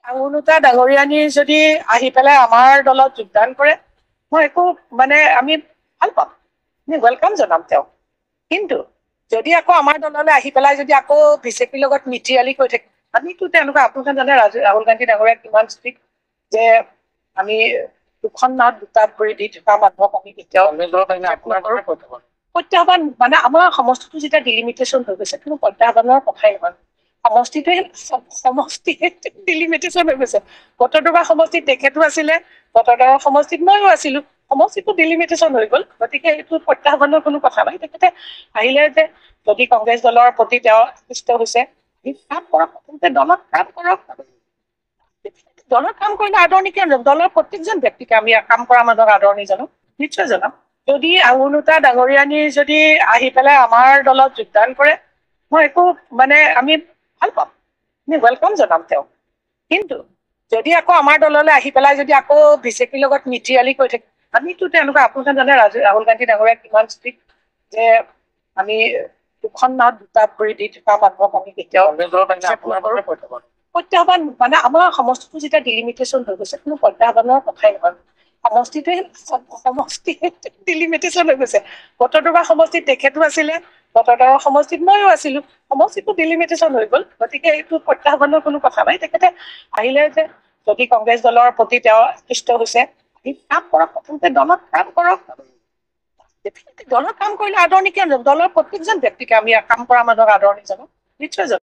আঙুনুতা ডাঙৰীয়ানী যদি আহি পেলাই আমাৰ দলত যোগদান কৰে, মই একো আমি ভাল পাম, আমি ৱেলকাম জনাম তেওঁক। কিন্তু যদি আকৌ আমাৰ দললৈ আহি পেলাই যদি আকৌ বিজেপিৰ লগত মিত্ৰিয়ালি কৰি থাকে, আমিতো তেওঁলোকে আপোনালোকে জানে ৰাহুল গান্ধী ডাঙৰীয়া কিমান ষ্ট্ৰিক্ট যে আমি দুখন নাৱত দুটা ভৰি দি থকা মানুহক আমি কেতিয়াও প্ৰত্যাহ্বান আমাৰ সমষ্টিটো যেতিয়া ডিলিমিটেশ্যন হৈ গৈছে, কোনো প্ৰত্যাহ্বানৰ কথাই নহয়। সমষ্টিয়ে ডিলিমিটেশ্যন হৈ গৈছে। বটদ্ৰৱা সমষ্টিত তেখেতো আছিলে, বটদ্ৰৱা সমষ্টিত ময়ো আছিলো, সমষ্টিটো ডিলিমিটেশ্যন হৈ গল। গতিকে এইটো প্ৰত্যাহ্বানৰ কোনো কথা নাই। তেখেতে আহিলে যে যদি কংগ্ৰেছ দলৰ প্ৰতি তেওঁ আকৃষ্ট হৈছে, কাম কৰক, দলত কাম কৰক। দলত কাম কৰিলে আদৰণি কিয় জনাম? দলৰ প্ৰত্যেকজন ব্যক্তিকে আমি কাম কৰা মানুহক আদৰণি জনাম, নিশ্চয় জনাম। যদি আঙুনুতা ডাঙৰীয়ানী যদি আহি পেলাই আমাৰ দলত যোগদান কৰে, মই একো আমি ভাল পাম, আমি ৱেলকাম জনাম তেওঁক। কিন্তু যদি আকৌ আমাৰ দললৈ আহি পেলাই যদি আকৌ বিজেপিৰ লগত মিত্ৰিয়ালি কৰি থাকে, আমিতো তেওঁলোকে আপোনালোকে জানে ৰাহুল গান্ধী ডাঙৰীয়া কিমান ষ্ট্ৰিক্ট যে আমি দুখন নাৱত দুটা ভৰি দি থকা মানুহক আমি কেতিয়াও প্ৰত্যাহ্বান আমাৰ সমষ্টিটো যেতিয়া ডিলিমিটেশ্যন হৈ গৈছে, কোনো প্ৰত্যাহ্বানৰ কথাই নহয়। সমষ্টিয়ে ডিলিমিটেশ্যন হৈ গৈছে। বটদ্ৰৱা সমষ্টিত তেখেতো আছিলে, বটদ্ৰৱা সমষ্টিত ময়ো আছিলো, সমষ্টিটো ডিলিমিটেশ্যন হৈ গল। গতিকে এইটো প্ৰত্যাহ্বানৰ কোনো কথা নাই। তেখেতে আহিলে যে যদি কংগ্ৰেছ দলৰ প্ৰতি তেওঁ আকৃষ্ট হৈছে, কাম কৰক, প্ৰথমতে দলত কাম কৰক। দলত কাম কৰিলে আদৰণি কিয় জনাম? দলৰ প্ৰত্যেকজন ব্যক্তিকে আমি কাম কৰা মানুহক আদৰণি জনাম, নিশ্চয় জনাম।